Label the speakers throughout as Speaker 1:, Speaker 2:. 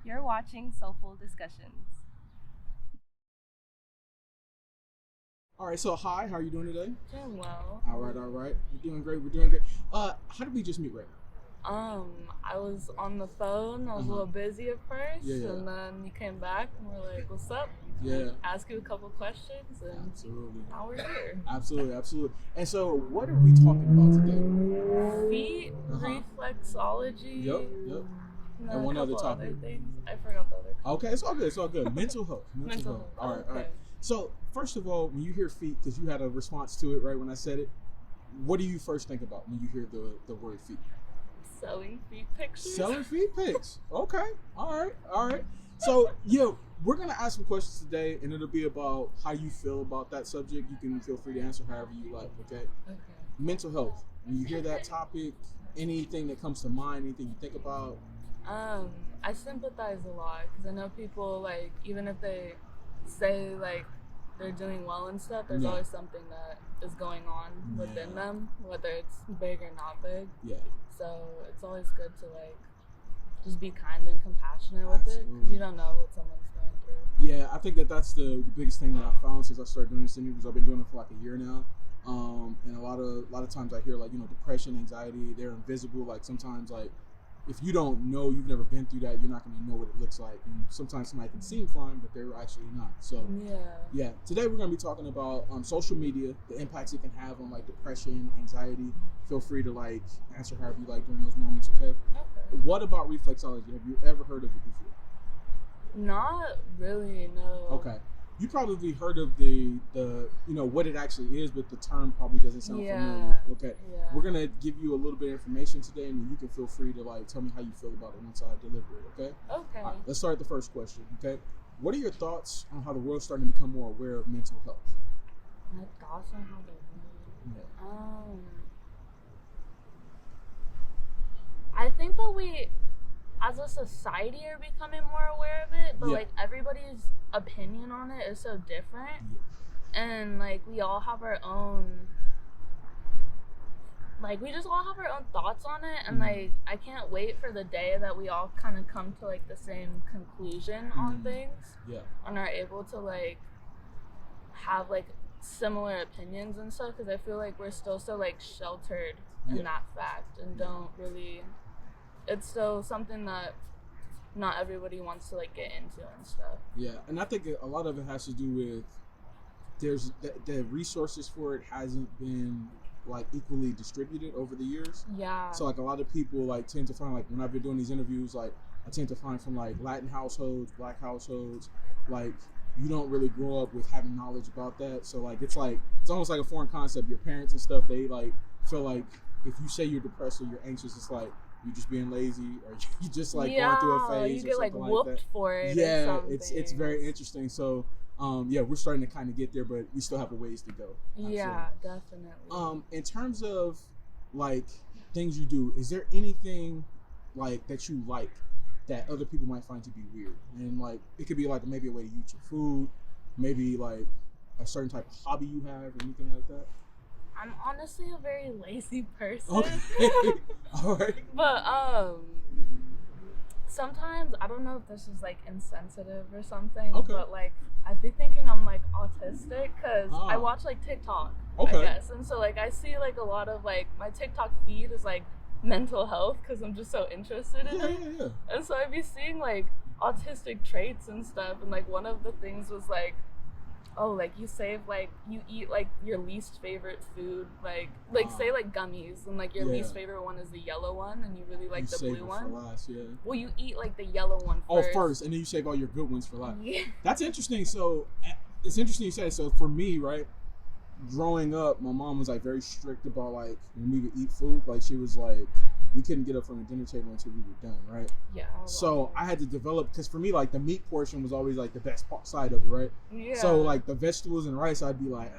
Speaker 1: You're watching Soleful Discussions.
Speaker 2: All right, so hi, how are you doing today?
Speaker 1: Doing well.
Speaker 2: All right. We're doing great. How did we just meet right now?
Speaker 1: I was on the phone. I was a little busy at first,
Speaker 2: Yeah.
Speaker 1: and then you came back and we're like, "What's up?"
Speaker 2: Yeah.
Speaker 1: Ask you a couple questions, and
Speaker 2: Absolutely.
Speaker 1: now we're here.
Speaker 2: Absolutely. And so, what are we talking about today?
Speaker 1: Feet, reflexology.
Speaker 2: Yep. And one other topic.
Speaker 1: Other things. I forgot the other.
Speaker 2: Okay, it's all good. Mental health.
Speaker 1: Mental health.
Speaker 2: All right.
Speaker 1: Okay.
Speaker 2: So, first of all, when you hear feet, because you had a response to it right when I said it, what do you first think about when you hear the word feet?
Speaker 1: Selling feet pictures.
Speaker 2: Selling feet pics. Okay. All right. So, we're going to ask some questions today, and it'll be about how you feel about that subject. You can feel free to answer however you like, okay?
Speaker 1: Okay.
Speaker 2: Mental health. When you hear that topic, anything that comes to mind, anything you think about?
Speaker 1: I sympathize a lot because I know people, like, even if they say, like, they're doing well and stuff, there's always something that is going on within them, whether it's big or not big.
Speaker 2: Yeah.
Speaker 1: So it's always good to, like, just be kind and compassionate with it because you don't know what someone's going through.
Speaker 2: Yeah, I think that's the biggest thing that I found since I started doing this interviews. I've been doing it for like a year now. And a lot of times I hear, like, depression, anxiety, they're invisible. Like, sometimes, like, if you don't know, you've never been through that, you're not going to know what it looks like. And sometimes somebody can seem fine, but they're actually not. So, yeah. Today we're going to be talking about social media, the impacts it can have on, like, depression, anxiety. Feel free to, like, answer however you like during those moments, okay? What about reflexology? Have you ever heard of it before?
Speaker 1: Not really, no.
Speaker 2: Okay. You probably heard of the what it actually is, but the term probably doesn't sound familiar. Okay.
Speaker 1: Yeah.
Speaker 2: We're gonna give you a little bit of information today, and you can feel free to, like, tell me how you feel about it once I deliver it. Okay.
Speaker 1: Okay.
Speaker 2: All right, let's start the first question. Okay. What are your thoughts on how the world's starting to become more aware of mental health?
Speaker 1: My thoughts on how they I think that we, as a society, are becoming more aware of it, but like, everybody's opinion on it is so different, and, like, we all have our own, like, we just all have our own thoughts on it, and like, I can't wait for the day that we all kind of come to, like, the same conclusion on things, and are able to, like, have, like, similar opinions and stuff, because I feel like we're still so, like, sheltered in that fact, and don't really, it's still something that not everybody wants to, like, get into and stuff. Yeah,
Speaker 2: and I think a lot of it has to do with there's the resources for it hasn't been, like, equally distributed over the years.
Speaker 1: Yeah.
Speaker 2: So, like, a lot of people, like, tend to find, like, when I've been doing these interviews, like, I tend to find from, like, Latin households, Black households, like, you don't really grow up with having knowledge about that. So, like, it's almost like a foreign concept. Your parents and stuff, they, like, feel like if you say you're depressed or you're anxious, it's like you're just being lazy, or you just, like, going through a phase,
Speaker 1: you get,
Speaker 2: or
Speaker 1: like,
Speaker 2: something
Speaker 1: whooped
Speaker 2: like that.
Speaker 1: for it.
Speaker 2: Yeah, it's very interesting. So, we're starting to kind of get there, but we still have a ways to go.
Speaker 1: Yeah, definitely.
Speaker 2: In terms of, like, things you do, is there anything, like, that you like that other people might find to be weird? And, like, it could be, like, maybe a way to eat your food, maybe, like, a certain type of hobby you have, or anything like that.
Speaker 1: I'm honestly a very lazy person.
Speaker 2: Okay. All right.
Speaker 1: But sometimes, I don't know if this is, like, insensitive or something, but, like, I'd be thinking I'm, like, autistic because I watch, like, TikTok, I guess. And so, like, I see, like, a lot of, like, my TikTok feed is, like, mental health because I'm just so interested in it.
Speaker 2: Yeah.
Speaker 1: And so I'd be seeing, like, autistic traits and stuff, and, like, one of the things was, like, oh, like, you save, like, you eat, like, your least favorite food, like say, like, gummies, and, like, your least favorite one is the yellow one, and you really like the blue one.
Speaker 2: For last,
Speaker 1: well, you eat, like, the yellow one first.
Speaker 2: Oh, first, and then you save all your good ones for last.
Speaker 1: Yeah.
Speaker 2: That's interesting. So, it's interesting you say. So, for me, right, growing up, my mom was, like, very strict about, like, when we would eat food. Like, she was like, we couldn't get up from the dinner table until we were done, right?
Speaker 1: Yeah.
Speaker 2: So I had to develop, because for me, like, the meat portion was always, like, the best side of it, right?
Speaker 1: Yeah.
Speaker 2: So, like, the vegetables and rice, I'd be like,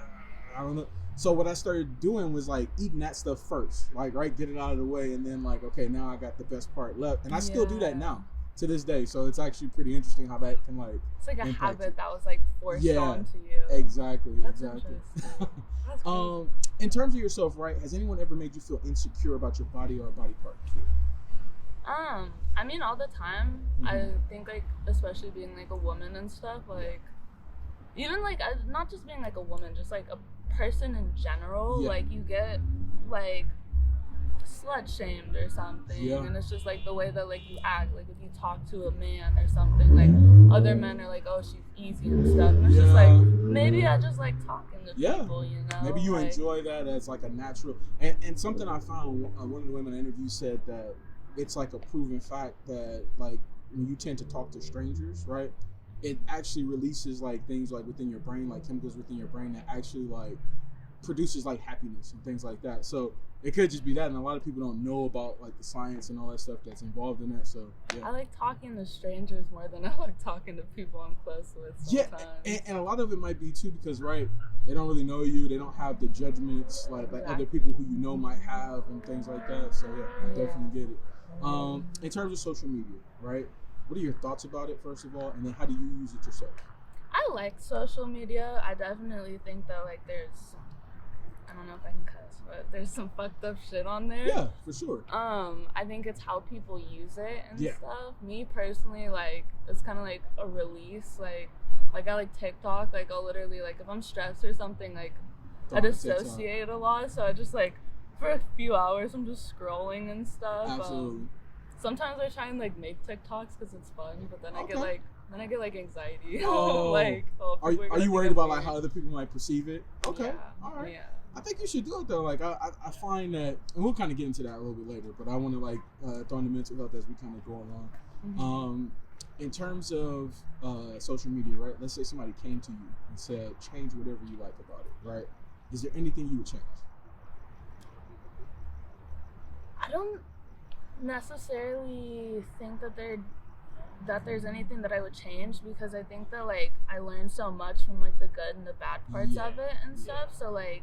Speaker 2: I don't know. So what I started doing was, like, eating that stuff first, like, right, get it out of the way, and then, like, okay, now I got the best part left, and I still do that now to this day. So it's actually pretty interesting how that can, like,
Speaker 1: it's like a habit that was, like, forced onto you.
Speaker 2: Exactly.
Speaker 1: That's
Speaker 2: exactly.
Speaker 1: Interesting. That's crazy.
Speaker 2: In terms of yourself, right, has anyone ever made you feel insecure about your body or a body part?
Speaker 1: I mean, all the time. I think, like, especially being, like, a woman and stuff, like, even, like, not just being, like, a woman, just, like, a person in general, like, you get, like, slut shamed or something, and it's just, like, the way that, like, you act, like, if you talk to a man or something, like, other men are like, oh, she's easy and stuff, and it's just, like, maybe I just like talking to people, you know?
Speaker 2: Maybe you
Speaker 1: like,
Speaker 2: enjoy that as, like, a natural, and something I found, one of the women I interviewed said that it's, like, a proven fact that, like, when you tend to talk to strangers, right, it actually releases, like, things, like, within your brain, like, chemicals within your brain that actually, like, produces, like, happiness and things like that. So it could just be that, and a lot of people don't know about, like, the science and all that stuff that's involved in that. So
Speaker 1: I like talking to strangers more than I like talking to people I'm close with sometimes.
Speaker 2: And a lot of it might be too because, right, they don't really know you, they don't have the judgments like other people who you know might have and things like that. So I definitely get it. In terms of social media, right, what are your thoughts about it, first of all, and then how do you use it yourself?
Speaker 1: I like social media. I definitely think that, like, there's, I don't know if I can cuss, but there's some fucked up shit on there.
Speaker 2: Yeah, for sure.
Speaker 1: I think it's how people use it and stuff. Me personally, like, it's kind of like a release. Like I like TikTok. Like, I'll literally, like, if I'm stressed or something, like, I dissociate a lot. So I just, like, for a few hours, I'm just scrolling and stuff.
Speaker 2: Absolutely.
Speaker 1: Sometimes I try and, like, make TikToks because it's fun, but then I get like anxiety.
Speaker 2: Oh.
Speaker 1: Like,
Speaker 2: are you worried about, like, how other people might perceive it? Okay.
Speaker 1: Yeah.
Speaker 2: All right.
Speaker 1: Yeah.
Speaker 2: I think you should do it though. Like I find that, and we'll kind of get into that a little bit later. But I want to, like, throw in the mental health as we kind of go along.
Speaker 1: Mm-hmm.
Speaker 2: In terms of social media, right? Let's say somebody came to you and said, "Change whatever you like about it." Right? Is there anything you would change?
Speaker 1: I don't necessarily think that there's anything that I would change, because I think that, like, I learned so much from, like, the good and the bad parts of it and stuff. So, like,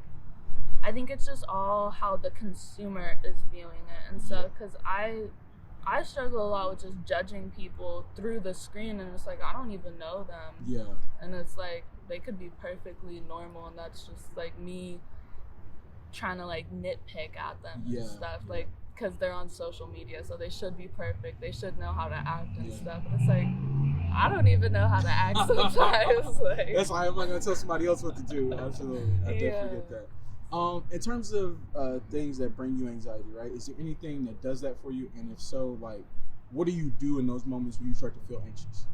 Speaker 1: I think it's just all how the consumer is viewing it and stuff, because I struggle a lot with just judging people through the screen, and it's like, I don't even know them.
Speaker 2: Yeah.
Speaker 1: And it's like, they could be perfectly normal, and that's just, like, me trying to, like, nitpick at them and stuff. Like, because they're on social media, so they should be perfect. They should know how to act and stuff. And it's like, I don't even know how to act sometimes. Like,
Speaker 2: that's why I'm not gonna tell somebody else what to do. Absolutely, I definitely get that. In terms of things that bring you anxiety, right? Is there anything that does that for you? And if so, like, what do you do in those moments when you start to feel anxious?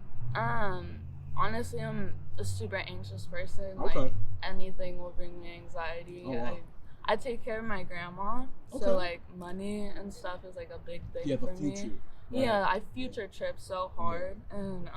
Speaker 1: Honestly, I'm a super anxious person.
Speaker 2: Okay.
Speaker 1: Like, anything will bring me anxiety.
Speaker 2: Oh, wow.
Speaker 1: I take care of my grandma, so, like, money and stuff is, like, a big thing for me.
Speaker 2: Future.
Speaker 1: Right? Yeah, I future trip so hard, and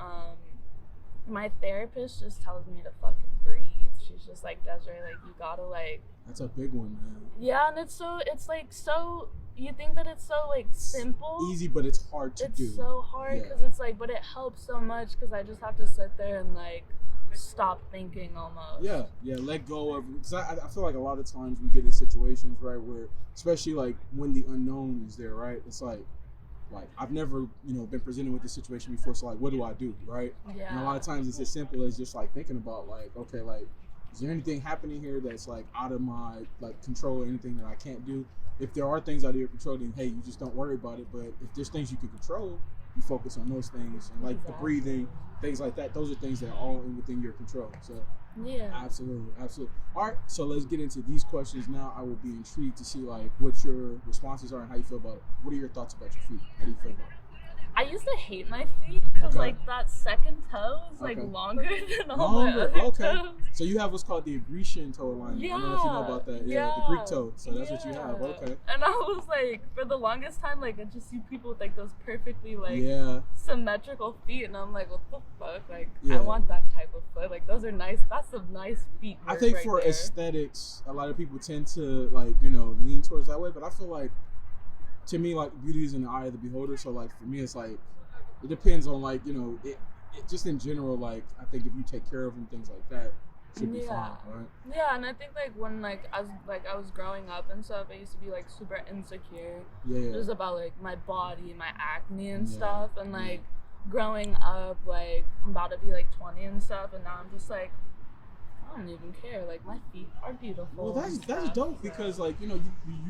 Speaker 1: my therapist just tells me to fucking breathe. She's just like, Desiree, like, you gotta, like.
Speaker 2: That's a big one, man.
Speaker 1: Yeah, and it's like so. You think that it's so, like, simple,
Speaker 2: easy, but it's hard to do.
Speaker 1: It's so hard because it's like, but it helps so much because I just have to sit there and, like, stop thinking almost. Yeah,
Speaker 2: let go of, because I feel like a lot of times we get in situations, right, where, especially, like, when the unknown is there, right, it's like I've never, been presented with this situation before, so, like, what do I do, right?
Speaker 1: Yeah.
Speaker 2: And a lot of times it's as simple as just, like, thinking about, like, okay, like, is there anything happening here that's, like, out of my, like, control, or anything that I can't do? If there are things out of your control, then, hey, you just don't worry about it. But if there's things you can control, you focus on those things, and, like, the breathing, things like that. Those are things that are all within your control. So
Speaker 1: yeah,
Speaker 2: absolutely. All right, so let's get into these questions now. I will be intrigued to see, like, what your responses are and how you feel about it. What are your thoughts about your feet? How do you feel about it?
Speaker 1: I used to hate my feet because, like, that second toe is, like, longer than all my other toes.
Speaker 2: So you have what's called the Grecian toe alignment.
Speaker 1: Yeah.
Speaker 2: I don't know if you know about that. Yeah, the Greek toe. So that's what you have. Okay.
Speaker 1: And I was like, for the longest time, like, I just see people with, like, those perfectly, like, symmetrical feet, and I'm like, what the fuck? Like, I want that type of foot. Like, those are nice. That's some nice feet.
Speaker 2: I think for aesthetics, a lot of people tend to, like, lean towards that way. But I feel like, to me, like, beauty is in the eye of the beholder. So, like, for me, it's like, it depends on, like, it just in general, like, I think if you take care of them, things like that, it should be fine, right?
Speaker 1: Yeah, and I think, like, when, like, I was growing up and stuff, I used to be, like, super insecure. Yeah. Just about, like, my body, my acne and stuff. And, like, growing up, like, I'm about to be, like, 20 and stuff, and now I'm just, like, I don't even care. Like, my feet are beautiful.
Speaker 2: Well, that's dope because, like, you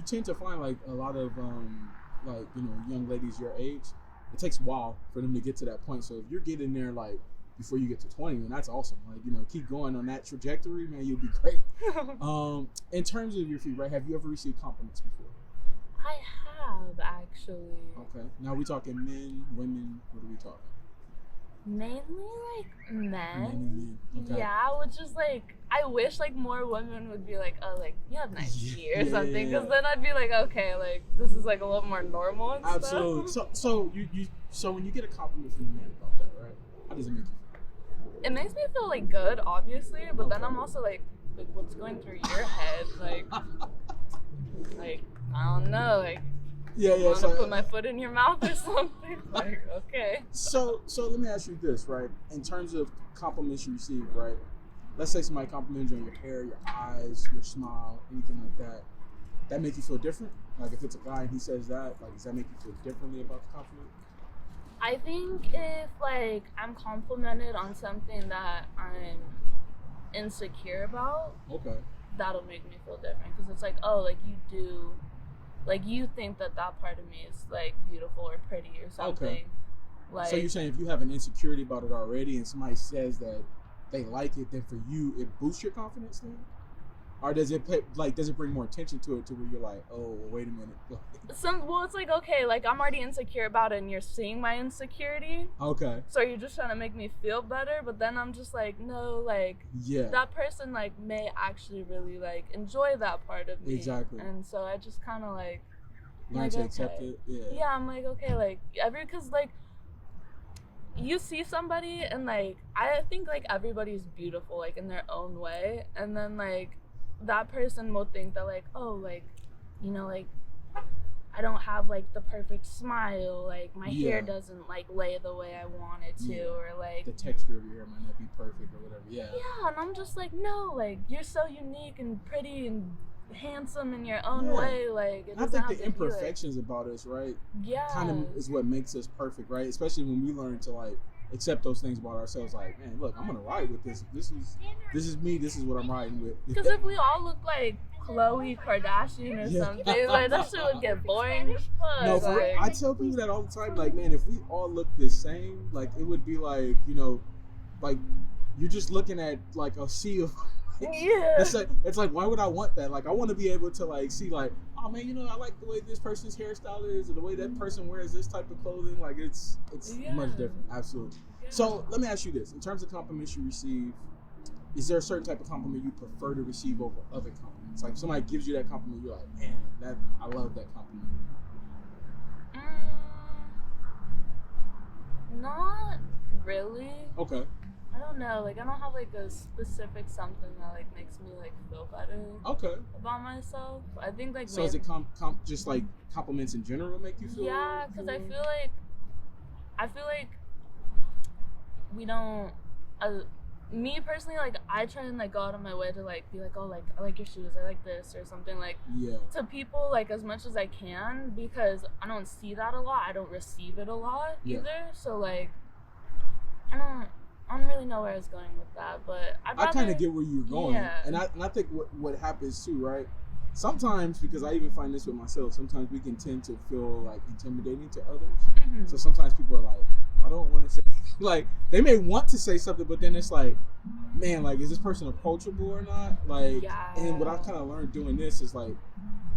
Speaker 2: tend to find, like, a lot of like, you know, young ladies your age, it takes a while for them to get to that point. So if you're getting there like before you get to 20, then that's awesome. Like, you know, keep going on that trajectory, man, you'll be great. In terms of your feet, right, have you ever received compliments before?
Speaker 1: I have, actually.
Speaker 2: Okay. Now we talking men, women, what are we talking?
Speaker 1: Mainly like men.
Speaker 2: Men. Okay.
Speaker 1: Yeah, which is like, I wish like more women would be like, oh, like, you have nice feet or something, because then I'd be like, okay, like this is like a little more normal and
Speaker 2: Absolutely.
Speaker 1: stuff.
Speaker 2: So when you get a compliment from a man about that, right? How does it make you feel?
Speaker 1: It makes me feel like good, obviously, but then I'm also like what's going through your head, like I don't know, like.
Speaker 2: Yeah.
Speaker 1: I want to put my foot in your mouth or something. Like, okay.
Speaker 2: So let me ask you this, right? In terms of compliments you receive, right? Let's say somebody compliments you on your hair, your eyes, your smile, anything like that. That make you feel different? Like if it's a guy and he says that, like does that make you feel differently about the compliment?
Speaker 1: I think if like I'm complimented on something that I'm insecure about,
Speaker 2: okay,
Speaker 1: that'll make me feel different, because it's like, oh, like you think that part of me is like beautiful or pretty or something.
Speaker 2: Okay.
Speaker 1: Like,
Speaker 2: so you're saying if you have an insecurity about it already and somebody says that they like it, then for you it boosts your confidence then? Or does it bring more attention to it to where you're like, oh, well, wait a minute.
Speaker 1: It's like, okay, like I'm already insecure about it and you're seeing my insecurity.
Speaker 2: Okay.
Speaker 1: So you're just trying to make me feel better, but then I'm just like, no, like that person like may actually really like enjoy that part of me.
Speaker 2: Exactly.
Speaker 1: And so I just kind of like
Speaker 2: learn to accept it.
Speaker 1: Yeah, I'm like, okay, like because like you see somebody and like I think like everybody's beautiful like in their own way, and then like that person will think that like, oh, like, you know, like I don't have like the perfect smile, like my hair doesn't like lay the way I want it to, or like
Speaker 2: the texture of your hair might not be perfect or whatever. Yeah,
Speaker 1: and I'm just like, no, like you're so unique and pretty and handsome in your own way. Like
Speaker 2: I think the imperfections about us, right, kind of is what makes us perfect, right? Especially when we learn to like accept those things about ourselves. Like, man, look, I'm gonna ride with this. This is me. This is what I'm riding with.
Speaker 1: Because if we all look like Khloe Kardashian or something, like that shit would get boring as fuck.
Speaker 2: No, for real, I tell people that all the time. Like, man, if we all look the same, like it would be like, you know, like you're just looking at like a sea of. It's like, why would I want that? Like, I want to be able to like see like, oh man, you know, I like the way this person's hairstyle is, or the way that person wears this type of clothing. Like, it's much different. Absolutely. So let me ask you this: in terms of compliments you receive, is there a certain type of compliment you prefer to receive over other compliments? Like, if somebody gives you that compliment, you're like, man, I love that compliment.
Speaker 1: Not really.
Speaker 2: Okay.
Speaker 1: I don't know, like I don't have like a specific something that like makes me like feel better about myself. I think like
Speaker 2: so is it just like compliments in general make you feel?
Speaker 1: Yeah, because I feel like we don't. Me personally, like I try and like go out of my way to like be like, oh, like I like your shoes, I like this or something, like to people like as much as I can, because I don't see that a lot. I don't receive it a lot either. So like I don't really know where I was going with that, but I
Speaker 2: kind of get where you're going. And I think what happens too, right? Sometimes, because I even find this with myself, sometimes we can tend to feel like intimidating to others. Mm-hmm. So sometimes people are like, I don't want to say, like, they may want to say something, but then it's like, man, like, is this person approachable or not? Like, and what I've kind of learned doing this is like,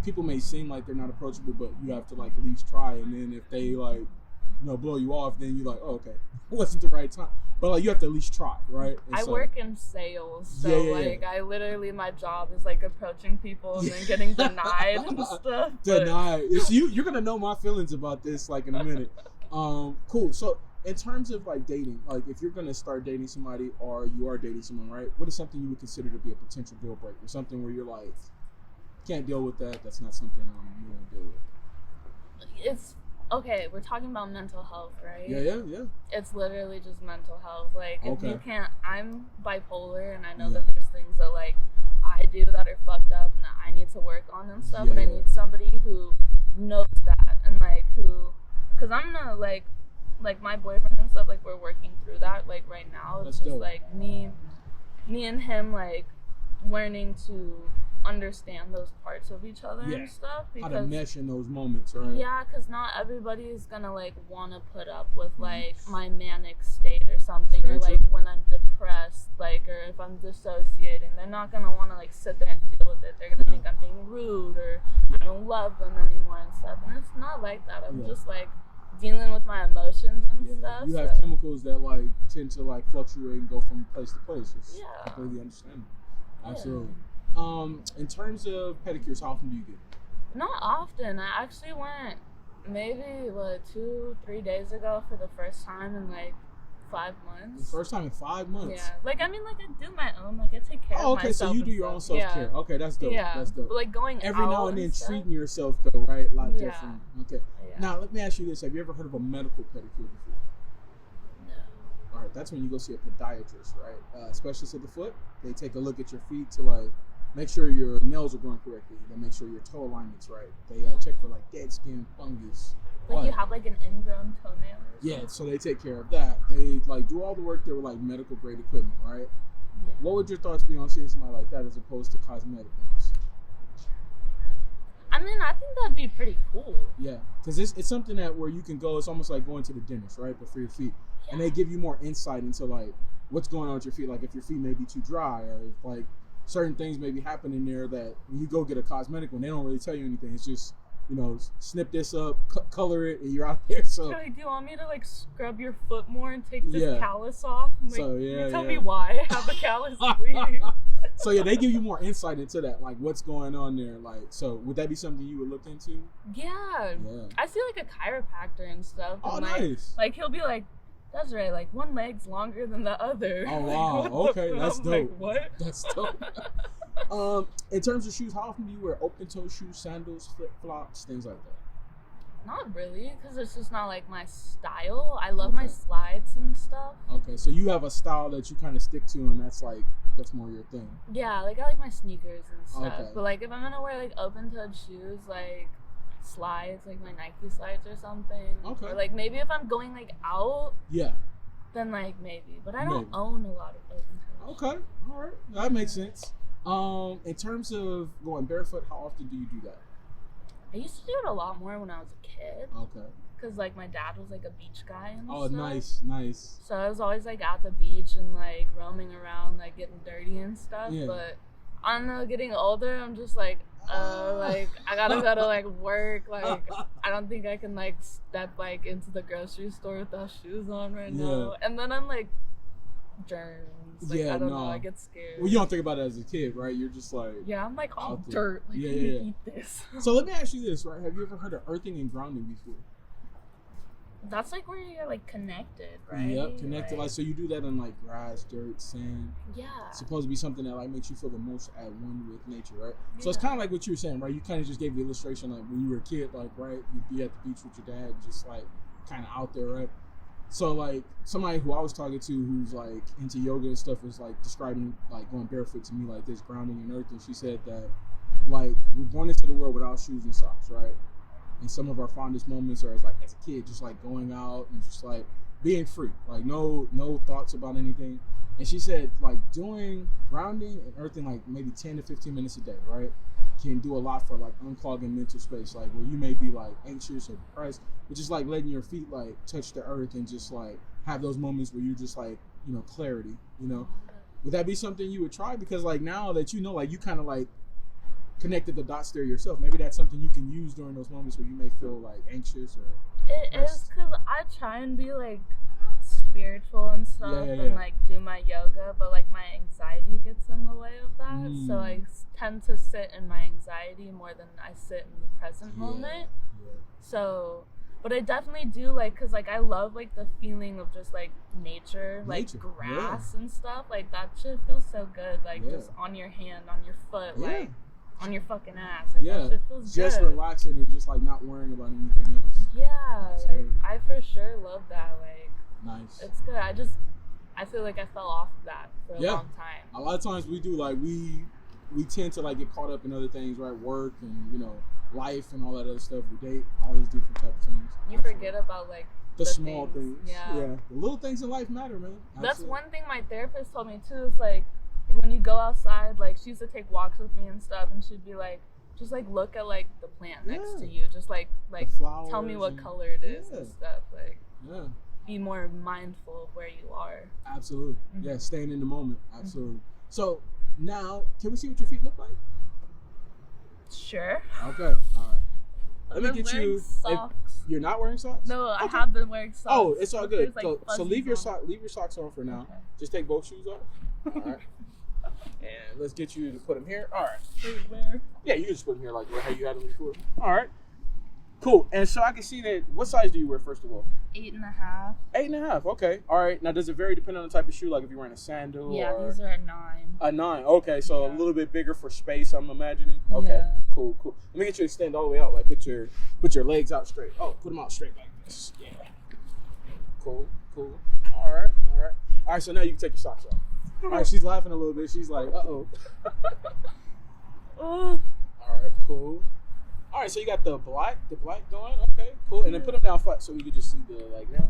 Speaker 2: people may seem like they're not approachable, but you have to like at least try. And then if they like, you know, blow you off, then you're like, oh, okay, it wasn't the right time. But like, you have to at least try, right? And
Speaker 1: I work in sales, so I literally, my job is like approaching people and then getting denied and stuff.
Speaker 2: Denied. It's you're gonna know my feelings about this like in a minute. Cool. So in terms of like dating, like if you're gonna start dating somebody or you are dating someone, right? What is something you would consider to be a potential deal breaker? Something where you're like, can't deal with that. That's not something I'm willing to deal with.
Speaker 1: It's okay. We're talking about mental health, right?
Speaker 2: Yeah.
Speaker 1: It's literally just mental health. Like if you can't, I'm bipolar, and I know that there's things that like I do that are fucked up and that I need to work on and stuff. But I need somebody who knows that and like because I'm gonna like my boyfriend and stuff. Like we're working through that. Like right now, it's just like me and him like learning to understand those parts of each other and stuff.
Speaker 2: Because, how to mesh in those moments, right?
Speaker 1: Yeah, because not everybody is gonna like want to put up with like my manic state or something, or like when I'm depressed, like, or if I'm dissociating. They're not gonna want to like sit there and deal with it. They're gonna think I'm being rude or I don't love them anymore and stuff. And it's not like that. I'm just like dealing with my emotions and stuff.
Speaker 2: You have chemicals that like tend to like fluctuate and go from place to place. It's completely understandable. Absolutely. In terms of pedicures, how often do you get?
Speaker 1: Not often. I actually went maybe 2-3 days ago for the first time in like 5 months.
Speaker 2: The first time in 5 months?
Speaker 1: Yeah. Like, I mean, like, I do my own. Like, I take care of myself.
Speaker 2: Okay, so you do your own self-care. Okay, that's dope.
Speaker 1: Yeah.
Speaker 2: That's dope.
Speaker 1: But, like, going
Speaker 2: every
Speaker 1: out
Speaker 2: now and then
Speaker 1: stuff,
Speaker 2: treating yourself, though, right? A lot different. Okay. Yeah. Now, let me ask you this. Have you ever heard of a medical pedicure before?
Speaker 1: No.
Speaker 2: All right, that's when you go see a podiatrist, right? Specialist of the foot. They take a look at your feet to, like, make sure your nails are growing correctly. They make sure your toe alignment's right. They check for, like, dead skin, fungus.
Speaker 1: Like, you have, like, an ingrown toenail or something?
Speaker 2: Yeah, so they take care of that. They, like, do all the work there with, like, medical-grade equipment, right? Yeah. What would your thoughts be on seeing somebody like that as opposed to cosmetic ones?
Speaker 1: I mean, I think that'd be pretty cool.
Speaker 2: Yeah, because it's something that where you can go, it's almost like going to the dentist, right? But for your feet. Yeah. And they give you more insight into, like, what's going on with your feet. Like, if your feet may be too dry or, if, like, certain things may be happening there that when you go get a cosmetic one, they don't really tell you anything. It's just, you know, snip this up, color it, and you're out there. So,
Speaker 1: do you want me to like scrub your foot more and take this callus off? Like,
Speaker 2: so
Speaker 1: tell me why I have a callus.
Speaker 2: So yeah, they give you more insight into that, like what's going on there. Like, so would that be something you would look into?
Speaker 1: Yeah. I see like a chiropractor and stuff.
Speaker 2: Oh,
Speaker 1: and,
Speaker 2: nice.
Speaker 1: Like he'll be like, "That's right, like one leg's longer than the other."
Speaker 2: Oh wow. Okay, that's dope.
Speaker 1: Like, what?
Speaker 2: That's dope. In terms of shoes, how often do you wear open-toe shoes, sandals, flip-flops, things like that?
Speaker 1: Not really, because it's just not like my style. I love my slides and stuff.
Speaker 2: Okay, so you have a style that you kind of stick to, and that's more your thing.
Speaker 1: Yeah, like I like my sneakers and stuff.
Speaker 2: Okay.
Speaker 1: But like if I'm gonna wear like open-toed shoes, like slides, like my Nike slides or something.
Speaker 2: Okay.
Speaker 1: Or like maybe if I'm going like out.
Speaker 2: Yeah.
Speaker 1: Then like maybe, but I don't own a lot of open-toed.
Speaker 2: Okay, all right, that makes sense. In terms of going barefoot, how often do you do that?
Speaker 1: I used to do it a lot more when I was a kid.
Speaker 2: Okay.
Speaker 1: Because, like, my dad was, like, a beach guy and
Speaker 2: stuff. Nice.
Speaker 1: So I was always, like, at the beach and, like, roaming around, like, getting dirty and stuff. Yeah. But, I don't know, getting older, I'm just, like, like, I gotta go to, like, work. Like, I don't think I can, like, step, like, into the grocery store without shoes on right now. And then I'm, like, germs. Like, I don't know, I get scared.
Speaker 2: Well, you don't think about it as a kid, right? You're just like...
Speaker 1: Yeah, I'm like, oh, dirt. Like,
Speaker 2: yeah.
Speaker 1: Eat this.
Speaker 2: So let me ask you this, right? Have you ever heard of earthing and grounding before?
Speaker 1: That's like where you're like connected, right?
Speaker 2: Yep, connected. Like, so you do that in like grass, dirt, sand.
Speaker 1: Yeah.
Speaker 2: It's supposed to be something that like makes you feel the most at one with nature, right? Yeah. So it's kind of like what you were saying, right? You kind of just gave the illustration like when you were a kid, like, right? You'd be at the beach with your dad, just like kind of out there, right? So, like, somebody who I was talking to who's, like, into yoga and stuff was, like, describing, like, going barefoot to me like this, grounding and earthing. She said that, like, we're born into the world without shoes and socks, right? And some of our fondest moments are, as a kid, just, like, going out and just, like, being free. Like, no thoughts about anything. And she said, like, doing grounding and earthing, like, maybe 10 to 15 minutes a day, right? Can do a lot for like unclogging mental space, like where you may be like anxious or depressed, but just like letting your feet like touch the earth and just like have those moments where you just like, you know, clarity, you know. Would that be something you would try? Because like now that you know, like you kind of like connected the dots there yourself, maybe that's something you can use during those moments where you may feel like anxious or
Speaker 1: it is, because I try and be like spiritual and stuff and like do my yoga, but like my anxiety gets in the way of that. So I tend to sit in my anxiety more than I sit in the present moment. So, but I definitely do like, because like I love like the feeling of just like nature. Like grass and stuff, like that shit feels so good, like just on your hand, on your foot, like on your fucking ass. Like, that shit feels
Speaker 2: just
Speaker 1: good.
Speaker 2: Relaxing and just like not worrying about anything else.
Speaker 1: Like I for sure love that. Like,
Speaker 2: nice.
Speaker 1: It's good. I feel like I fell off of that for a long time.
Speaker 2: A lot of times we do, like we tend to like get caught up in other things, right? Work and, you know, life and all that other stuff. We date, all these different types of things.
Speaker 1: You forget about like
Speaker 2: the small things.
Speaker 1: Yeah.
Speaker 2: The little things in life matter, man.
Speaker 1: That's one thing my therapist told me too, is like when you go outside, like she used to take walks with me and stuff, and she'd be like, just like look at like the plant next to you, just like tell me what color it is and stuff, like be more mindful of where you are.
Speaker 2: Absolutely. Yeah, staying in the moment. Absolutely. So now, can we see what your feet look like?
Speaker 1: Sure.
Speaker 2: Okay. All right. Let me get you
Speaker 1: socks.
Speaker 2: You're not wearing socks?
Speaker 1: No, I have been wearing socks.
Speaker 2: Oh, it's all good.
Speaker 1: Like
Speaker 2: so leave your socks on for now. Okay. Just take both shoes off. All right. And let's get you to put them here. All right.
Speaker 1: Wait, where?
Speaker 2: Yeah, you can just put them here like how you had them before. All right. Cool. And so I can see that. What size do you wear, first of all?
Speaker 1: 8.5.
Speaker 2: 8.5. Okay. All right. Now, does it vary depending on the type of shoe? Like if you're wearing a sandal?
Speaker 1: Yeah, these are a 9.
Speaker 2: A 9. Okay. So a little bit bigger for space, I'm imagining. Okay. Yeah. Cool. Let me get you to extend all the way out. Like put your legs out straight. Oh, put them out straight like this. Yeah. Cool. All right. All right. So now you can take your socks off. All right. She's laughing a little bit. She's like, uh-oh. All right. Cool. All right, so you got the black going. Okay, cool. And then put them down flat so we can just see the like now.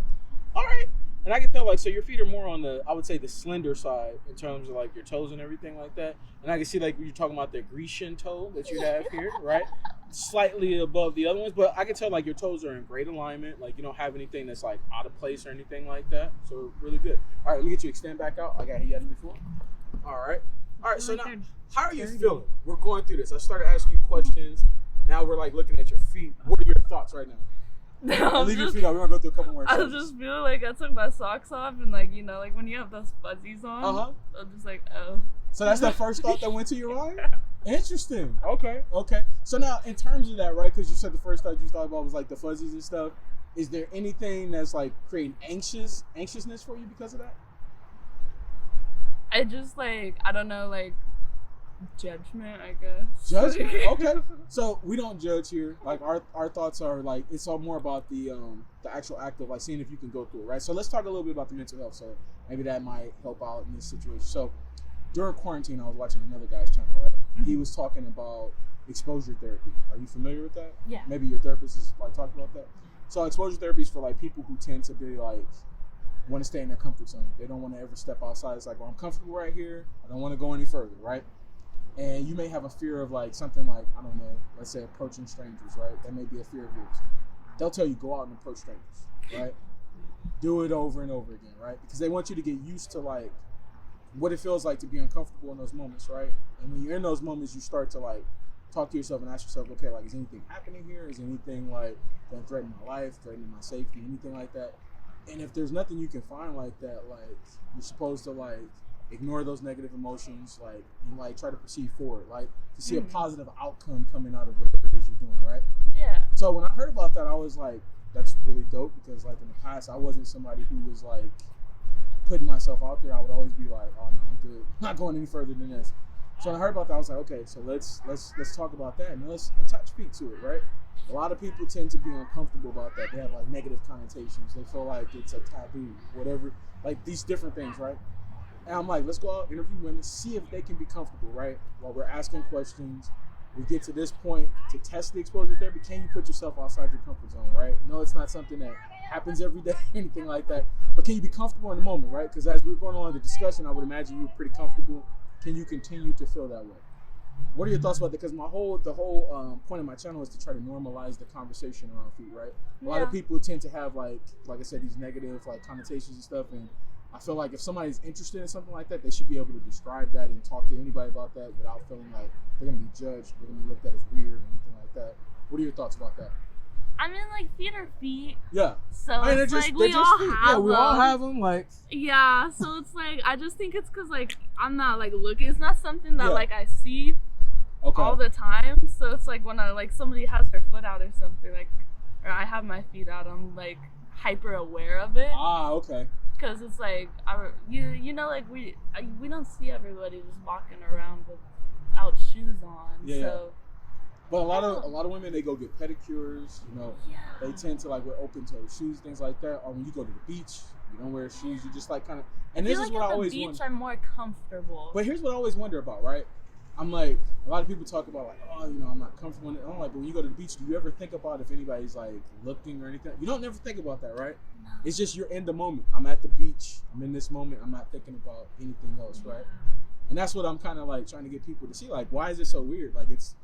Speaker 2: All right. And I can tell so your feet are more on I would say the slender side in terms of like your toes and everything like that. And I can see like you're talking about the Grecian toe that you have here, right? Slightly above the other ones, but I can tell like your toes are in great alignment. Like you don't have anything that's like out of place or anything like that. So really good. All right, let me get you extend back out like I had you before. All right. So now, how are you feeling? We're going through this. I started asking you questions. Now we're like looking at your feet. What are your thoughts right now? Leave your feet out. We're gonna go through a couple more.
Speaker 1: I was just feeling like I took my socks off and like like when you have those fuzzies on. I'm just like, oh.
Speaker 2: So that's the first thought that went to your mind? Interesting. Okay. So now in terms of that, right? Because you said the first thought you thought about was like the fuzzies and stuff. Is there anything that's like creating anxiousness for you because of that?
Speaker 1: I just I don't know, judgment, I guess.
Speaker 2: Judgment? Okay. So we don't judge here. Like our thoughts are like it's all more about the actual act of like seeing if you can go through it, right? So let's talk a little bit about the mental health. So maybe that might help out in this situation. So during quarantine, I was watching another guy's channel, right? Mm-hmm. He was talking about exposure therapy. Are you familiar with that?
Speaker 1: Yeah.
Speaker 2: Maybe your therapist is like talking about that. So exposure therapy is for like people who tend to be like want to stay in their comfort zone. They don't want to ever step outside. It's like, well, I'm comfortable right here. I don't want to go any further, right? And you may have a fear of like something like, I don't know, let's say approaching strangers, right? That may be a fear of yours. They'll tell you go out and approach strangers, right? Do it over and over again, right? Because they want you to get used to like what it feels like to be uncomfortable in those moments, right? And when you're in those moments, you start to like talk to yourself and ask yourself, okay, like is anything happening here? Is anything like that threatening my life, threatening my safety, anything like that? And if there's nothing you can find like that, like you're supposed to like ignore those negative emotions, like and like try to proceed forward, like to see a positive outcome coming out of whatever it is you're doing, right?
Speaker 1: Yeah.
Speaker 2: So when I heard about that, I was like, that's really dope because like in the past, I wasn't somebody who was like putting myself out there. I would always be like, oh no, I'm good, not going any further than this. So when I heard about that, I was like, okay, so let's talk about that and let's attach feet to it, right? A lot of people tend to be uncomfortable about that. They have like negative connotations. They feel like it's a taboo, whatever, like these different things, right? And I'm like, let's go out, interview women, see if they can be comfortable, right? While we're asking questions, we get to this point to test the exposure therapy. Can you put yourself outside your comfort zone, right? No, it's not something that happens every day, anything like that. But can you be comfortable in the moment, right? Because as we were going along the discussion, I would imagine you were pretty comfortable. Can you continue to feel that way? What are your thoughts about that? Because the whole point of my channel is to try to normalize the conversation around feet, right? A lot of people tend to have like I said, these negative like connotations and stuff, and I feel like if somebody's interested in something like that, they should be able to describe that and talk to anybody about that without feeling like they're going to be judged, they're going to be looked at as weird or anything like that. What are your thoughts about that?
Speaker 1: I mean, like, feet are feet.
Speaker 2: Yeah.
Speaker 1: So I mean, it's like, we all have them.
Speaker 2: Yeah, we all have them, like.
Speaker 1: Yeah, so it's like, I just think it's because, like, I'm not, like, looking. It's not something that, like, I see all the time. So it's like when somebody has their foot out or something, like, or I have my feet out, I'm, like, hyper aware of it.
Speaker 2: Ah, okay.
Speaker 1: Because it's like, you know, like, we don't see everybody just walking around without shoes on.
Speaker 2: Yeah.
Speaker 1: So.
Speaker 2: But a lot of women, they go get pedicures, you know.
Speaker 1: Yeah.
Speaker 2: They tend to like wear open toe shoes, things like that. Or when you go to the beach, you don't wear shoes. You just like kind of. And this is what I always wonder.
Speaker 1: At the beach, I'm more comfortable.
Speaker 2: But here's what I always wonder about, right? I'm like, a lot of people talk about like, oh, you know, I'm not comfortable in it. I'm like, but when you go to the beach, do you ever think about if anybody's like looking or anything? You don't never think about that, right?
Speaker 1: No.
Speaker 2: It's just you're in the moment. I'm at the beach. I'm in this moment. I'm not thinking about anything else, right? And that's what I'm kind of like trying to get people to see. Like, why is it so weird? Like, it's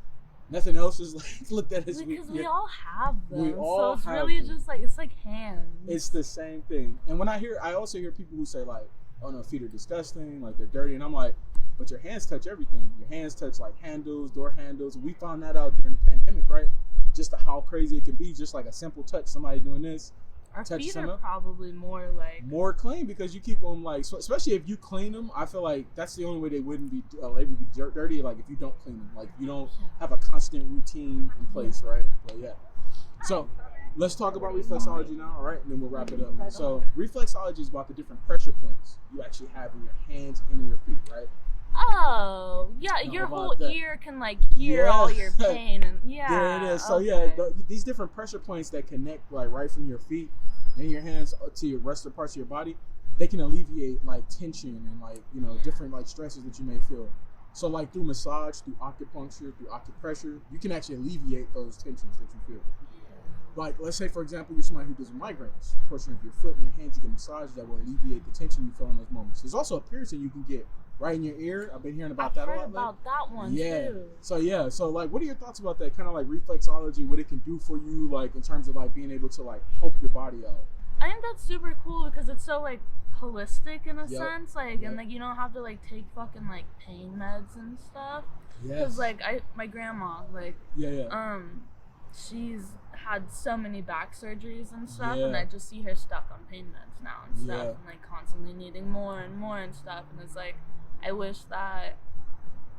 Speaker 2: nothing else is like looked at as
Speaker 1: because we all have them.
Speaker 2: We all
Speaker 1: so it's
Speaker 2: have
Speaker 1: really
Speaker 2: them.
Speaker 1: just like it's like hands.
Speaker 2: It's the same thing. And when I also hear people who say like, "Oh no, feet are disgusting, like they're dirty," and I'm like, "But your hands touch everything. Your hands touch like handles, door handles. We found that out during the pandemic, right? Just how crazy it can be. Just like a simple touch, somebody doing this."
Speaker 1: Our feet are probably more
Speaker 2: clean because you keep them like, especially if you clean them. I feel like that's the only way they wouldn't be dirty. Like if you don't clean them, like you don't have a constant routine in place, right? But yeah. So let's talk about reflexology now, all right? And then we'll wrap it up. So reflexology is about the different pressure points you actually have in your hands and in your feet, right?
Speaker 1: Oh, yeah, your whole ear can like hear all your pain and
Speaker 2: There it is. So
Speaker 1: okay.
Speaker 2: These different pressure points that connect like right from your feet and your hands to your rest of the parts of your body, they can alleviate like tension and like, you know, different like stresses that you may feel. So like through massage, through acupuncture, through acupressure, you can actually alleviate those tensions that you feel. Like, let's say, for example, you're somebody who does migraines. Portion of your foot and your hands, you get massage that will alleviate the tension you feel in those moments. There's also a piercing you can get right in your ear. I've been hearing about that a lot.
Speaker 1: I've heard about that one, too.
Speaker 2: So, like, what are your thoughts about that? Kind of like reflexology, what it can do for you, like, in terms of, like, being able to, like, help your body out?
Speaker 1: I think that's super cool because it's so, like, holistic in a sense. Like, and, like, you don't have to, like, take fucking, like, pain meds and stuff. Because, like, my grandma, like, she's had so many back surgeries and stuff, and I just see her stuck on pain meds now and stuff, and like constantly needing more and more and stuff, and it's like, I wish that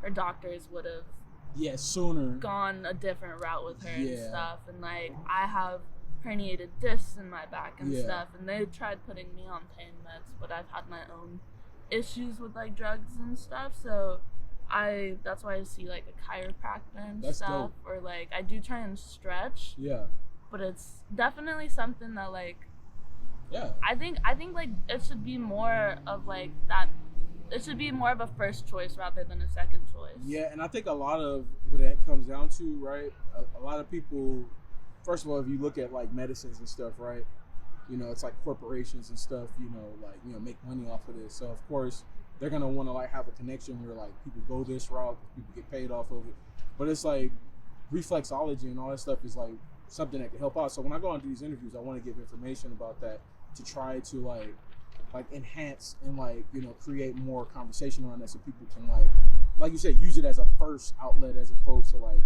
Speaker 1: her doctors would have
Speaker 2: sooner
Speaker 1: gone a different route with her and stuff, and like, I have herniated discs in my back and stuff, and they tried putting me on pain meds, but I've had my own issues with like drugs and stuff, so that's why I see like a chiropractor and stuff, or like I do try and stretch. But it's definitely something that like, I think like it should be more of like that. It should be more of a first choice rather than a second choice. Yeah,
Speaker 2: and I think a lot of what that comes down to, right? A lot of people, first of all, if you look at like medicines and stuff, right? You know, it's like corporations and stuff. You know, like make money off of this. So of course, they're gonna want to like have a connection where like people go this route, people get paid off of it. But it's like reflexology and all that stuff is like something that can help out. So when I go on these interviews, I want to give information about that to try to like enhance and like create more conversation around that, so people can like you said, use it as a first outlet as opposed to like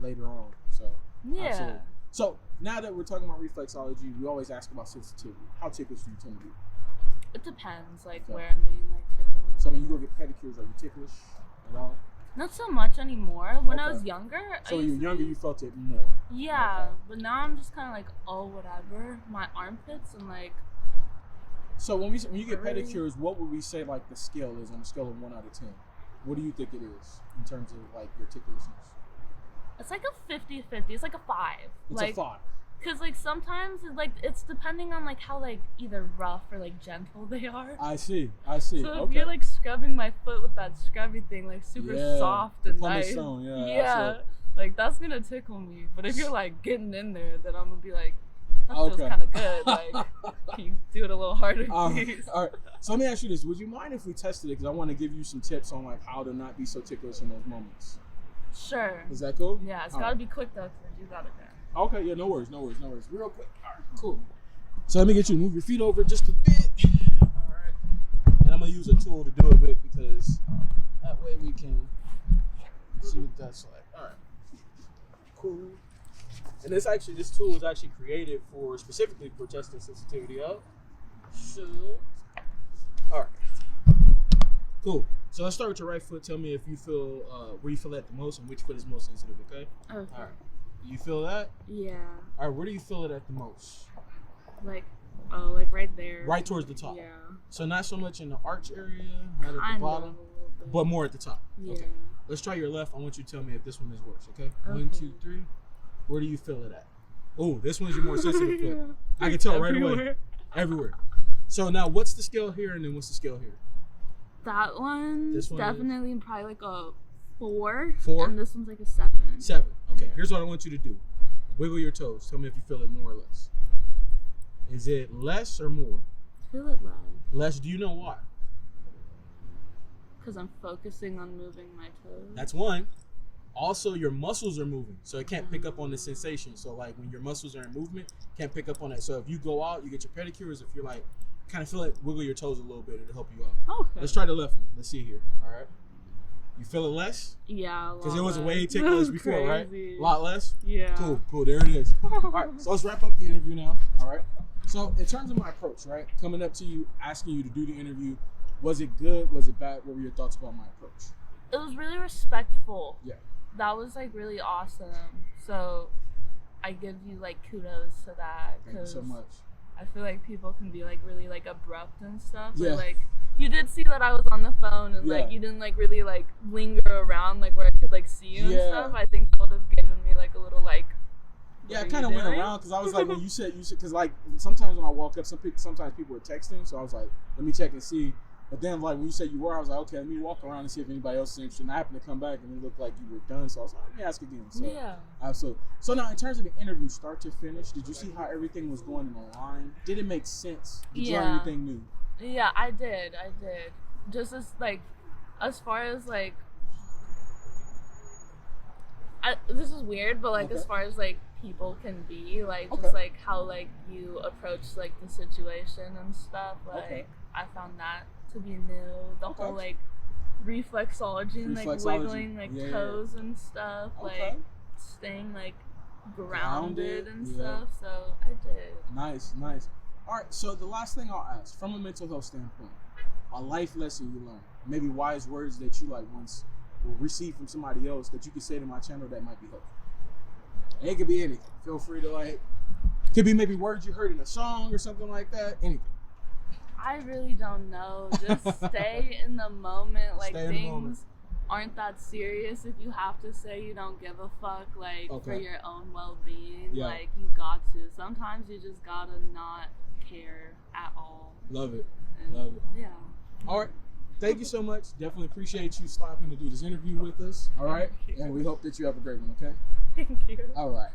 Speaker 2: later on. So absolutely. So now that we're talking about reflexology, we always ask about sensitivity. How ticklish do you tend to be?
Speaker 1: It depends, like where I'm being like tickled.
Speaker 2: So when you go get pedicures, are you ticklish at all?
Speaker 1: Not so much anymore. When I was younger,
Speaker 2: so when you were younger, you felt it more.
Speaker 1: Yeah, but now I'm just kind of like, oh, whatever. My armpits and like.
Speaker 2: So when you get pedicures, what would we say like the scale is on a scale of 1 out of 10? What do you think it is in terms of like your ticklishness?
Speaker 1: It's like a 50-50. It's like a 5.
Speaker 2: It's
Speaker 1: like,
Speaker 2: a 5.
Speaker 1: Because like sometimes it's depending on like how like either rough or like gentle they are.
Speaker 2: I see.
Speaker 1: So if you're like scrubbing my foot with that scrubby thing, like super soft and nice,
Speaker 2: stone,
Speaker 1: like that's gonna tickle me. But if you're like getting in there, then I'm gonna be like, that feels kind of good. Like, can you do it a little harder, please?
Speaker 2: All right. So let me ask you this: would you mind if we tested it? Because I want to give you some tips on like how to not be so ticklish in those moments.
Speaker 1: Sure.
Speaker 2: Is that cool?
Speaker 1: Yeah, it's gotta be quick though, because I do gotta go.
Speaker 2: Okay, yeah, no worries. Real quick. All right, cool. So let me get you to move your feet over just a bit. All right. And I'm going to use a tool to do it with, because that way we can see what that's like. All right. Cool. And this tool is actually created specifically for testing sensitivity of. So, all right. Cool. So let's start with your right foot. Tell me if you feel, where you feel that the most and which foot is most sensitive, okay?
Speaker 1: Okay.
Speaker 2: All right. You feel that?
Speaker 1: Yeah.
Speaker 2: All right, where do you feel it at the most?
Speaker 1: Like right there.
Speaker 2: Right towards the top.
Speaker 1: Yeah.
Speaker 2: So not so much in the arch area, not at the bottom, but more at the top.
Speaker 1: Yeah.
Speaker 2: Okay. Let's try your left. I want you to tell me if this one is worse, okay? 1, 2, 3. Where do you feel it at? Oh, this one's your more sensitive foot. I can tell right away. Everywhere. So now what's the scale here and then what's the scale here?
Speaker 1: That one's definitely probably like a 4.
Speaker 2: 4?
Speaker 1: And this one's like a 7.
Speaker 2: 7. Okay, here's what I want you to do. Wiggle your toes. Tell me if you feel it more or less. Is it less or more?
Speaker 1: I feel it less.
Speaker 2: Less. Do you know why?
Speaker 1: Because I'm focusing on moving my toes.
Speaker 2: That's one. Also, your muscles are moving, so it can't pick up on the sensation. So, like, when your muscles are in movement, can't pick up on that. So, if you go out, you get your pedicures. If you're like, kind of feel it, wiggle your toes a little bit. It'll help you out.
Speaker 1: Okay.
Speaker 2: Let's try the left one. Let's see here. All right. You feel it less?
Speaker 1: Yeah,
Speaker 2: because it was way ticklish before,
Speaker 1: crazy.
Speaker 2: Right? A lot less?
Speaker 1: Yeah.
Speaker 2: Cool. There it is. All right, so let's wrap up the interview now. All right. So, in terms of my approach, right, coming up to you, asking you to do the interview, was it good? Was it bad? What were your thoughts about my approach?
Speaker 1: It was really respectful.
Speaker 2: Yeah.
Speaker 1: That was like really awesome. So I give you like kudos to that.
Speaker 2: Thank you so much.
Speaker 1: I feel like people can be like really like abrupt and stuff.
Speaker 2: Yeah.
Speaker 1: But like you did see that I was on the phone and like you didn't like really like linger around like where I could like see you and stuff. I think that would have given me like a little like.
Speaker 2: Yeah, I kind of went around because I was like, when you said, because like sometimes when I walk up, sometimes people were texting, so I was like, let me check and see. But then like when you said you were, I was like, okay, let me walk around and see if anybody else is interested. And I happened to come back and it looked like you were done, so I was like, let me ask again. So,
Speaker 1: yeah,
Speaker 2: absolutely. So now in terms of the interview, start to finish, did you see how everything was going in the line? Did it make sense? Did you learn anything new?
Speaker 1: Yeah, I did. Just as far as like, this is weird, but like as far as like people can be, like just like how like you approach like the situation and stuff, like I found that to be new. The whole like reflexology and like wiggling like toes and stuff, like staying like grounded and stuff. So I did.
Speaker 2: Nice. All right, so the last thing I'll ask, from a mental health standpoint, a life lesson you learned, maybe wise words that you like once will receive from somebody else that you could say to my channel that might be helpful. And it could be anything. Feel free to like, could be maybe words you heard in a song or something like that. Anything.
Speaker 1: I really don't know. Just stay in the moment. Like things aren't that serious if you have to say you don't give a fuck, like for your own well-being. Like you got to. Sometimes you just gotta not care at all.
Speaker 2: Love it.
Speaker 1: Yeah.
Speaker 2: All right. Thank you so much. Definitely appreciate you stopping to do this interview with us. All right. And we hope that you have a great one, okay?
Speaker 1: Thank you.
Speaker 2: All right.